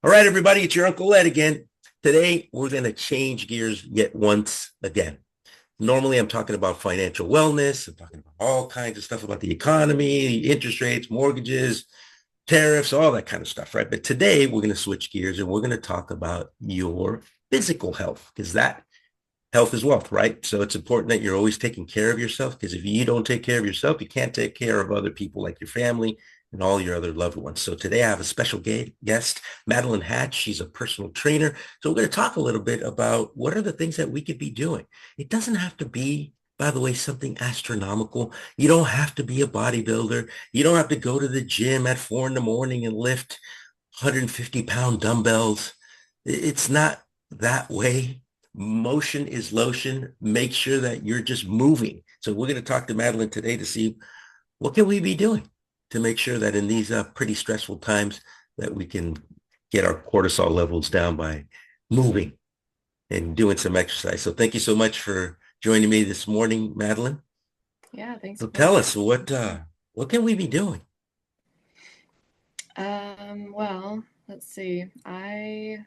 All right, everybody, it's your Uncle Ed again. Today, we're going to change gears yet once again. Normally, I'm talking about financial wellness. I'm talking about all kinds of stuff about the economy, interest rates, mortgages, tariffs, all that kind of stuff, right? But today, we're going to switch gears and we're going to talk about your physical health because that health is wealth, right? So it's important that you're always taking care of yourself because if you don't take care of yourself, you can't take care of other people like your family and all your other loved ones. So today I have a special guest, Madeline Hatch. She's a personal trainer. So we're going to talk a little bit about what are the things that we could be doing. It doesn't have to be, by the way, something astronomical. You don't have to be a bodybuilder. You don't have to go to the gym at 4 in the morning and lift 150-pound dumbbells. It's not that way. Motion is lotion. Make sure that you're just moving. So we're going to talk to Madeline today to see what can we be doing to make sure that in these pretty stressful times that we can get our cortisol levels down by moving and doing some exercise. So thank you so much for joining me this morning, Madeline. Yeah, thanks So for tell having us what can we be doing? well, let's see. I've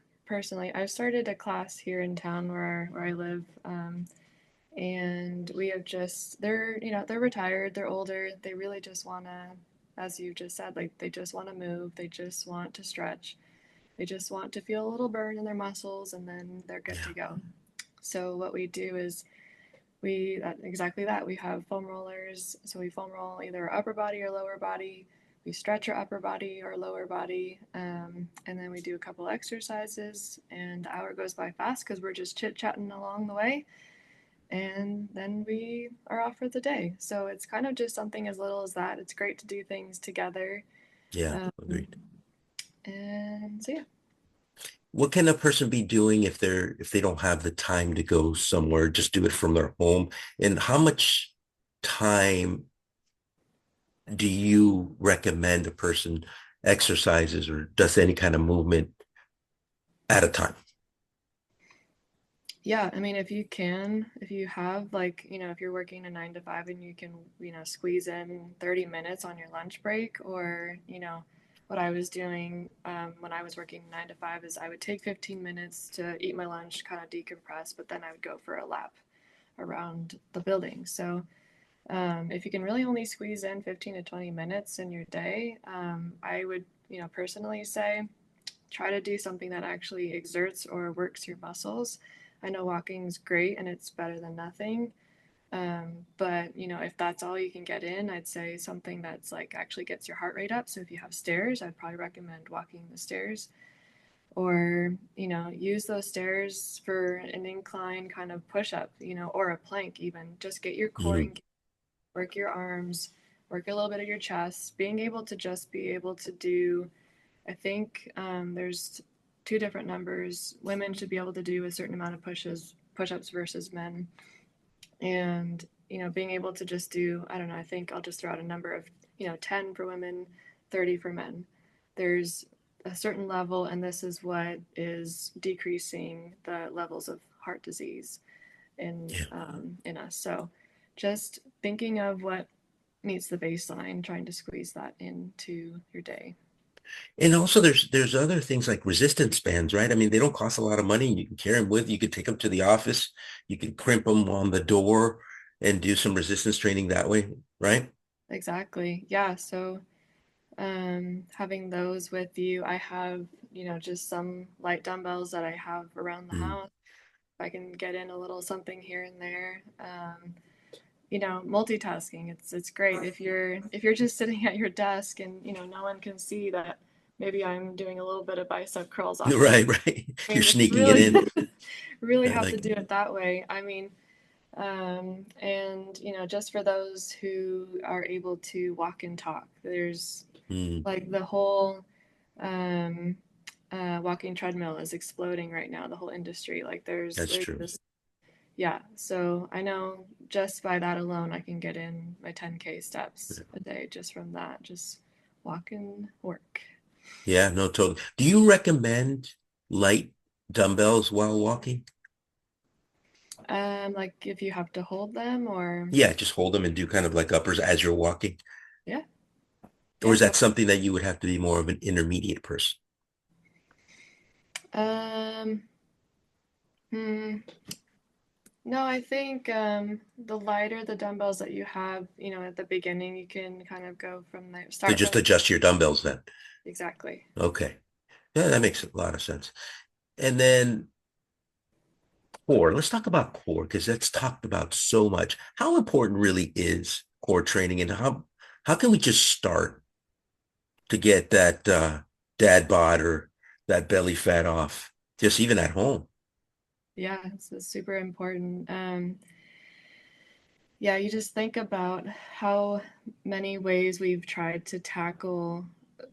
started a class here in town where I live, and we have just they're retired, they're older, they really just wanna, as you just said, like they just want to move, they just want to stretch, they just want to feel a little burn in their muscles, and then they're good to Yeah. go. So what we do is exactly that. We have foam rollers, so we foam roll either our upper body or lower body. We stretch our upper body or lower body, and then we do a couple exercises. And the hour goes by fast because we're just chit chatting along the way. And then we are off for the day. So it's kind of just something as little as that. It's great to do things together. Yeah, Um, agreed. and so, yeah. What can a person be doing if they don't have the time to go somewhere, just do it from their home? And how much time do you recommend a person exercises or does any kind of movement at a time? Yeah, I mean, if you have like, if you're working a 9 to 5 and you can, squeeze in 30 minutes on your lunch break, or, what I was doing when I was working 9 to 5 is I would take 15 minutes to eat my lunch, kind of decompress, but then I would go for a lap around the building. So if you can really only squeeze in 15 to 20 minutes in your day, I would, personally say try to do something that actually exerts or works your muscles. I know walking is great and it's better than nothing. But if that's all you can get in, I'd say something that's like actually gets your heart rate up. So if you have stairs, I'd probably recommend walking the stairs, or use those stairs for an incline kind of push up, or a plank even. Just get your core Mhm. engaged, work your arms, work a little bit of your chest, being able to just be able to do. I think there's two different numbers. Women should be able to do a certain amount of push-ups versus men, and being able to just do, I don't know, I think I'll just throw out a number of 10 for women, 30 for men. There's a certain level, and this is what is decreasing the levels of heart disease Yeah. in us. So just thinking of what meets the baseline, trying to squeeze that into your day. And also there's other things like resistance bands, right? I mean, they don't cost a lot of money. You can carry them with you. Could take them to the office. You can crimp them on the door and do some resistance training that way, right? Exactly. Yeah. So having those with you, I have, just some light dumbbells that I have around the Mm. house. I can get in a little something here and there. Multitasking. It's great if you're just sitting at your desk and no one can see that maybe I'm doing a little bit of bicep curls off to the. Right, right. I You're mean, sneaking it really, in. really I have to like do it that way. I mean, and just for those who are able to walk and talk, there's Mm, like the whole um, walking treadmill is exploding right now. The whole industry, like that's there's true. this, yeah. So I know just by that alone, I can get in my 10K steps a day just from that, just walk and work. Yeah, no, totally. Do you recommend light dumbbells while walking? Like if you have to hold them, or Yeah, just hold them and do kind of like uppers as you're walking. yeah, Or yeah, is go. that something that you would have to be more of an intermediate person? Um, hmm, no, I think the lighter the dumbbells that you have, at the beginning, you can kind of go from there, To start just from adjust your dumbbells then. exactly. Okay. Yeah, that makes a lot of sense. And then core. Let's talk about core because that's talked about so much. How important really is core training, and how can we just start to get that dad bod or that belly fat off, just even at home? Yeah, it's super important. Yeah, you just think about how many ways we've tried to tackle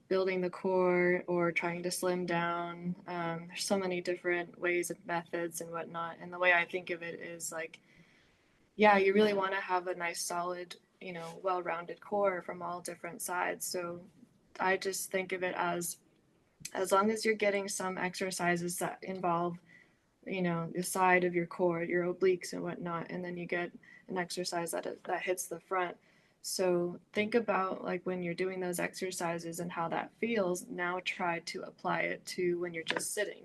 building the core or trying to slim down. There's so many different ways and methods and whatnot. And the way I think of it is like, yeah, you really want to have a nice, solid, well rounded core from all different sides. So I just think of it as long as you're getting some exercises that involve the side of your core, your obliques and whatnot, and then you get an exercise that hits the front. So think about like when you're doing those exercises and how that feels. Now try to apply it to when you're just sitting.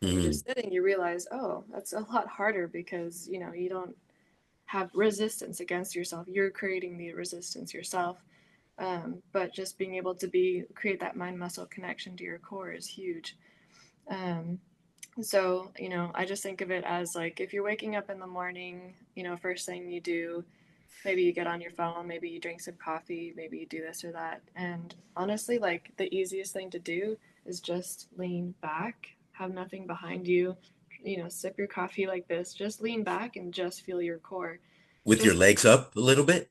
When you're Mm, just sitting, you realize, oh, that's a lot harder because you don't have resistance against yourself. You're creating the resistance yourself. But just being able to create that mind muscle connection to your core is huge. Um, so, I just think of it as like if you're waking up in the morning, first thing you do, maybe you get on your phone, maybe you drink some coffee, maybe you do this or that. And honestly, like the easiest thing to do is just lean back, have nothing behind you, sip your coffee like this, just lean back and just feel your core. with your Just legs up a little bit?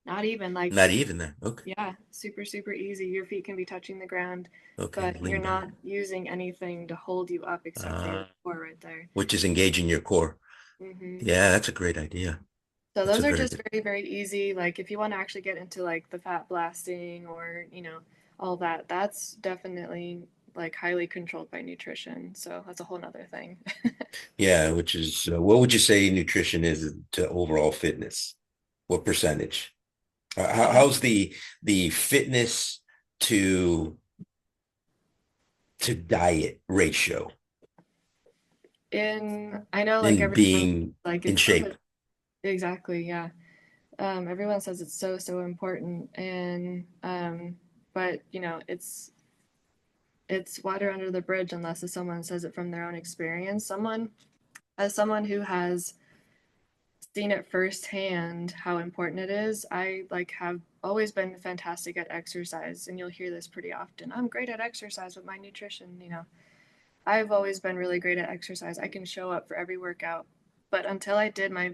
not even like, Not even that. Okay. yeah, super, super easy. Your feet can be touching the ground, Okay. but you're Lean not back. using anything to hold you up except for your Uh, core right there. which is engaging your core. Hmm. Yeah, that's a great idea. So That's a those are very just good. very, very easy. Like if you want to actually get into like the fat blasting or, all that, that's definitely like highly controlled by nutrition. So that's a whole nother thing. Yeah, which is what would you say nutrition is to overall fitness? What percentage? Um, How's the fitness to diet ratio I know like in everyone being like in it's so shape? exactly, yeah. Everyone says it's so, so important and but it's water under the bridge unless someone says it from their own experience. Someone who has seen it firsthand how important it is. I like have always been fantastic at exercise, and you'll hear this pretty often. I'm great at exercise with my nutrition. I've always been really great at exercise. I can show up for every workout. But until I did my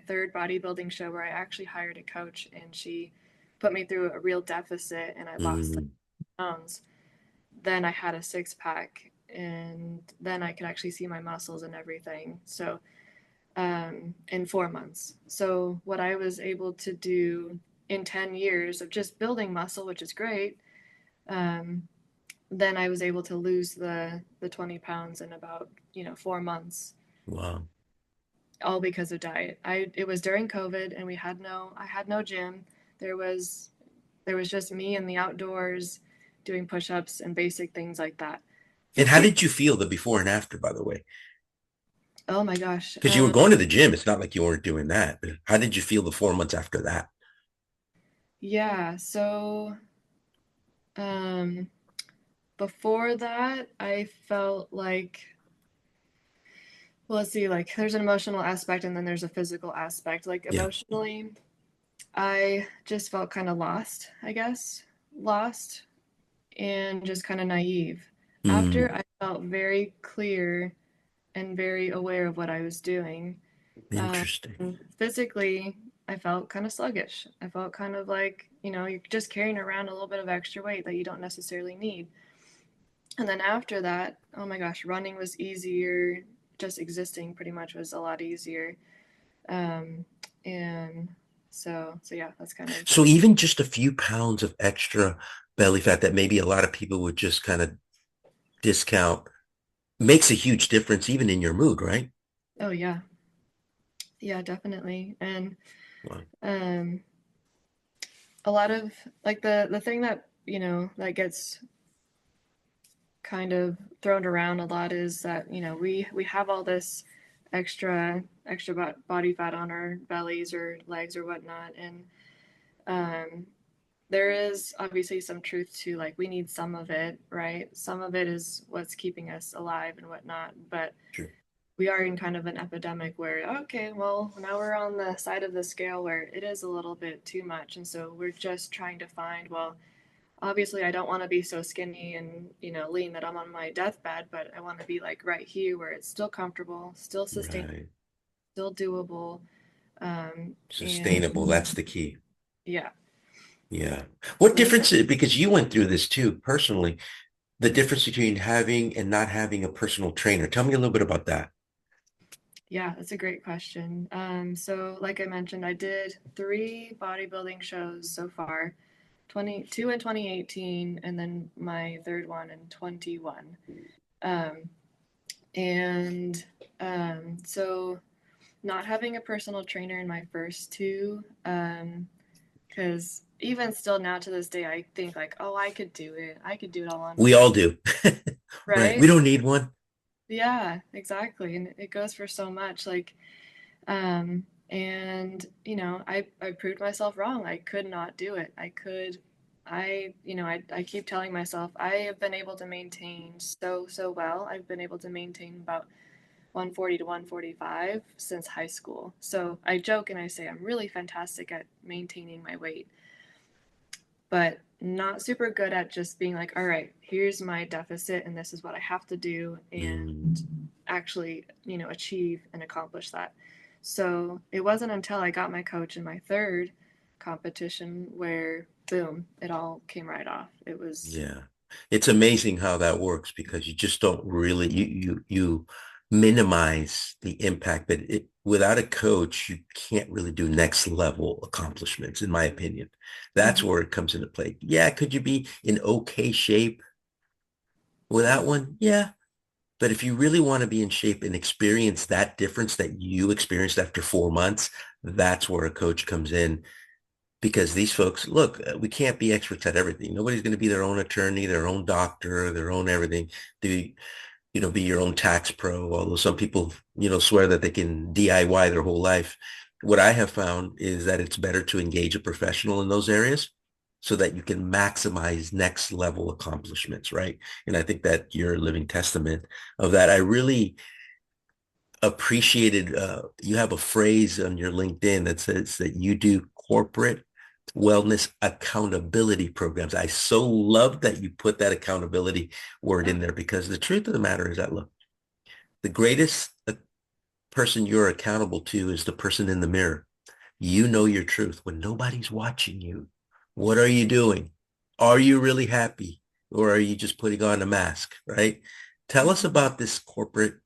third bodybuilding show where I actually hired a coach and she put me through a real deficit and I lost like Mm, pounds, then I had a six pack and then I could actually see my muscles and everything. So in 4 months. So, what I was able to do in 10 years of just building muscle, which is great, um, then I was able to lose the 20 pounds in about 4 months, wow. all because of diet. It was during COVID, and I had no gym. There was there was just me in the outdoors doing push-ups and basic things like that. And how did you feel the before and after, by the way? Oh my gosh. Because you were going to the gym. It's not like you weren't doing that. But how did you feel the 4 months after that? Yeah. So um, before that, I felt like, well, let's see, like there's an emotional aspect and then there's a physical aspect. Like Yeah. emotionally, I just felt kind of lost, I guess, lost and just kind of naive. After Mm, I felt very clear and very aware of what I was doing. Um, interesting. physically, I felt kind of sluggish. I felt kind of like, you're just carrying around a little bit of extra weight that you don't necessarily need. And then after that, oh my gosh, running was easier. Just existing pretty much was a lot easier. Um, and so yeah, that's kind of So even just a few pounds of extra belly fat that maybe a lot of people would just kind of discount makes a huge difference even in your mood, right? oh yeah, yeah, definitely. And Wow. um, a lot of like the thing that that gets kind of thrown around a lot is that, we have all this extra body fat on our bellies or legs or whatnot, and um, there is obviously some truth to, like, we need some of it, right? Some of it is what's keeping us alive and whatnot, but Sure. we are in kind of an epidemic where, okay, well, now we're on the side of the scale where it is a little bit too much, and so we're just trying to find, well, obviously I don't want to be so skinny and, lean that I'm on my deathbed, but I want to be like right here where it's still comfortable, still sustainable, Right. still doable. And Sustainable. That's the key. yeah, Yeah. What so difference, because you went through this too personally, the difference between having and not having a personal trainer. Tell me a little bit about that. yeah, that's a great question. So like I mentioned, I did 3 bodybuilding shows so far, 22 in 2018, and then my third one in 21. Um, and so not having a personal trainer in my first two, because even still now to this day, I think like, oh, I could do it. I could do it all on We my own, all do. Right. We right? don't need one. Yeah, exactly. And it goes for so much. Like, and I proved myself wrong. I could not do it. I keep telling myself I have been able to maintain so well. I've been able to maintain about 140 to 145 since high school. So I joke and I say I'm really fantastic at maintaining my weight, but not super good at just being like, all right, here's my deficit and this is what I have to do Mm, and actually, achieve and accomplish that. So it wasn't until I got my coach in my third competition where boom, it all came right off. It was yeah. It's amazing how that works because you just don't really you minimize the impact, but without a coach, you can't really do next level accomplishments, in my opinion. That's mhm, where it comes into play. Yeah, could you be in okay shape without one? Yeah. But if you really want to be in shape and experience that difference that you experienced after 4 months, that's where a coach comes in because these folks, look, we can't be experts at everything. Nobody's going to be their own attorney, their own doctor, their own everything. Do be your own tax pro, although some people, swear that they can DIY their whole life. What I have found is that it's better to engage a professional in those areas so that you can maximize next level accomplishments, right? And I think that you're a living testament of that. I really appreciated, you have a phrase on your LinkedIn that says that you do corporate wellness accountability programs. I so love that you put that accountability word oh, in there because the truth of the matter is that, look, the greatest person you're accountable to is the person in the mirror. You know your truth when nobody's watching you. What are you doing? Are you really happy? Or are you just putting on a mask, right? Tell us mhm. about this corporate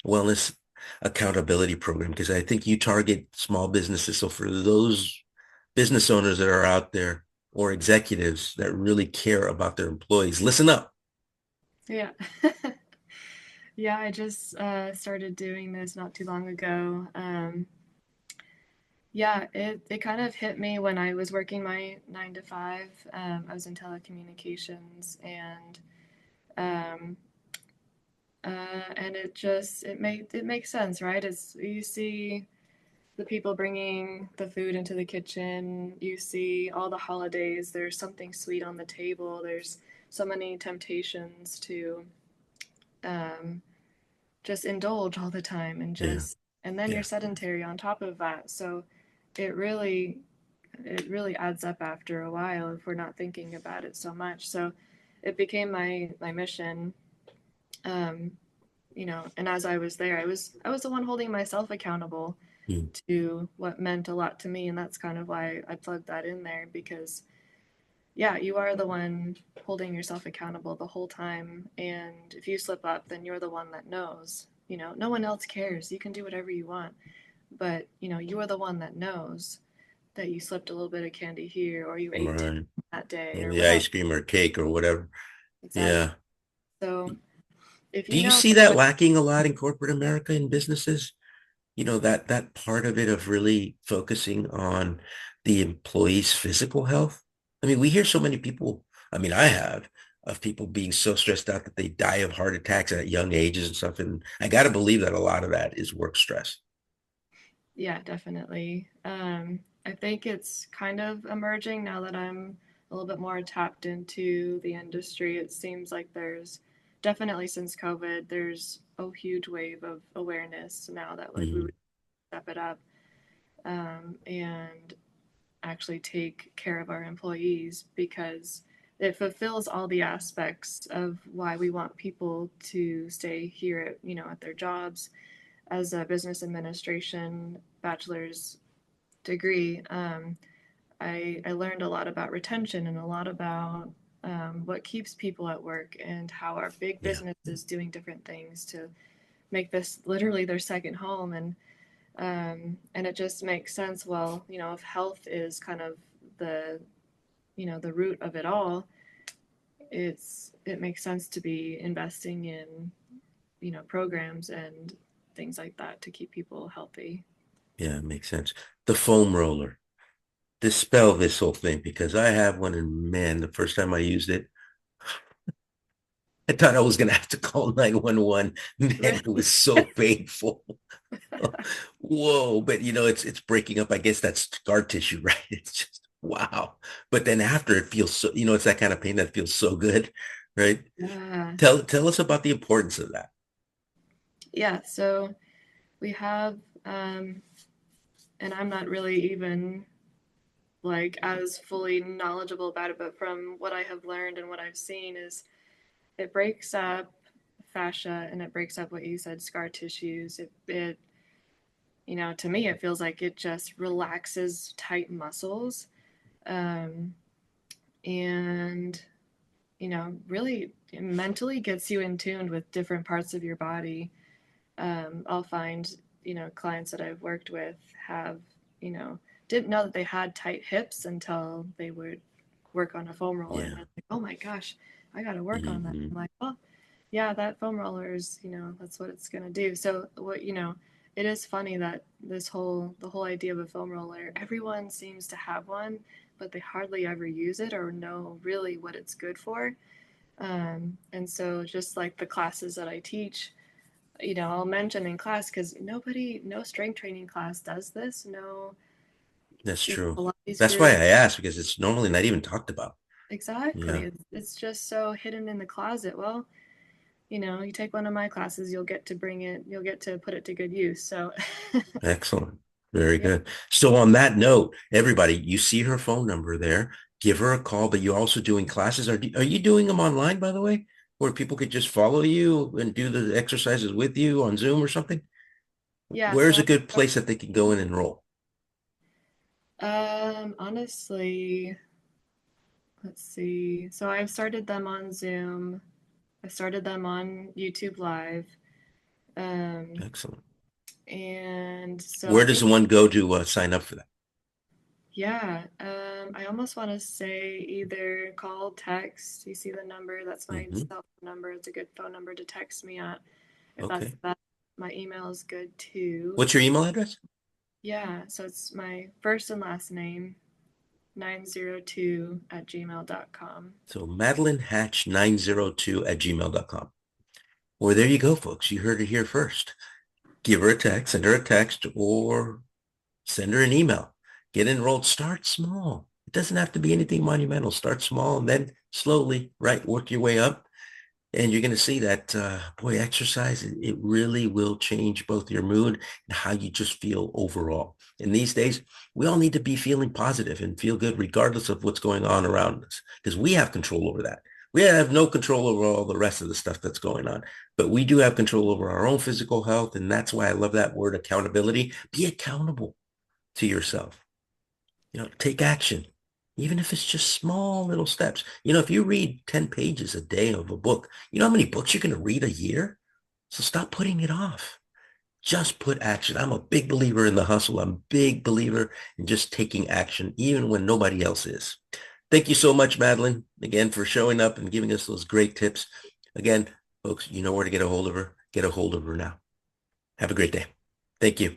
wellness accountability program because I think you target small businesses. So for those business owners that are out there or executives that really care about their employees, listen up. Yeah. Yeah, I just started doing this not too long ago. Yeah, it kind of hit me when I was working my 9 to 5. I was in telecommunications, um, and it makes sense, right? It's you see the people bringing the food into the kitchen. You see all the holidays. There's something sweet on the table. There's so many temptations to um, just indulge all the time Yeah, and then you're yeah, sedentary on top of that. So it really it really adds up after a while if we're not thinking about it so much. So it became my mission. Um, and as I was there, I was the one holding myself accountable mm, to what meant a lot to me, and that's kind of why I plugged that in there because yeah, you are the one holding yourself accountable the whole time. And if you slip up, then you're the one that knows. No one else cares. You can do whatever you want. But, you're the one that knows that you slipped a little bit of candy here or you ate 10 right. that day Or or the whatever. ice cream or cake or whatever. Exactly. Yeah. So if Do you you know see for that sure, lacking a lot in corporate America in businesses? That part of it of really focusing on the employee's physical health. I mean, we hear so many people, I mean, I have. of people being so stressed out that they die of heart attacks at young ages and stuff. And I got to believe that a lot of that is work stress. Yeah, definitely. I think it's kind of emerging now that I'm a little bit more tapped into the industry. It seems like there's definitely since COVID, there's a huge wave of awareness now that like we Mm-hmm. would step it up and actually take care of our employees because it fulfills all the aspects of why we want people to stay here at, at their jobs as a business administration bachelor's degree. I learned a lot about retention and a lot about what keeps people at work and how our big Yeah. business is doing different things to make this literally their second home. And it just makes sense. Well, if health is kind of the the root of it all, it makes sense to be investing in programs and things like that to keep people healthy. Yeah, it makes sense. The foam roller. Dispel this whole thing because I have one and man, the first time I used it, I thought I was going to have to call 911. Man, it was so painful. Whoa, but it's breaking up. I guess that's scar tissue, right? It's just wow. But then after it feels so, it's that kind of pain that feels so good, right? Yeah. Tell us about the importance of that. Yeah, so we have and I'm not really even like as fully knowledgeable about it, but from what I have learned and what I've seen is it breaks up fascia and it breaks up what you said, scar tissues. It to me, it feels like it just relaxes tight muscles, um, and really mentally gets you in tune with different parts of your body. I'll find clients that I've worked with have you know didn't know that they had tight hips until they would work on a foam roller, and Yeah. they're like, oh my gosh, I got to work on that. Hmm. I'm like, well, yeah, that foam roller is, that's what it's going to do. So what, it is funny that the whole idea of a foam roller, everyone seems to have one, but they hardly ever use it or know really what it's good for. And so just like the classes that I teach, I'll mention in class because no strength training class does this. No, That's a true. lot of these That's why groups. I asked because it's normally not even talked about. Exactly. Yeah. It's just so hidden in the closet. Well, you take one of my classes, you'll get to put it to good use. So, Excellent. Very yeah. good. So on that note, everybody, you see her phone number there. Give her a call, but you're also doing classes. Are you doing them online, by the way, where people could just follow you and do the exercises with you on Zoom or something? Yeah, Where's so a good place that they can go and enroll? honestly, let's see. So I've started them on Zoom. I started them on YouTube Live. Um, Excellent. and so Where I does think, one go to sign up for that? yeah, I almost want to say either call, text. You see the number? That's my Hmm. cell phone number. It's a good phone number to text me at. If that's Okay. the best. My email is good too. What's your email address? Yeah, so it's my first and last name, 902 at gmail.com. So Madeline Hatch 902 at gmail.com. Well, there you go, folks. You heard it here first. Give her a text, send her a text, or send her an email. Get enrolled. Start small. It doesn't have to be anything monumental. Start small and then slowly, right, work your way up. And you're going to see that, boy, exercise, it really will change both your mood and how you just feel overall. And these days, we all need to be feeling positive and feel good regardless of what's going on around us because we have control over that. We have no control over all the rest of the stuff that's going on, but we do have control over our own physical health. And that's why I love that word accountability. Be accountable to yourself. Take action, even if it's just small little steps. If you read 10 pages a day of a book, you know how many books you're going to read a year? So stop putting it off. Just put action. I'm a big believer in the hustle. I'm a big believer in just taking action, even when nobody else is. Thank you so much, Madeline, again, for showing up and giving us those great tips. Again, folks, you know where to get a hold of her. Get a hold of her now. Have a great day. Thank you.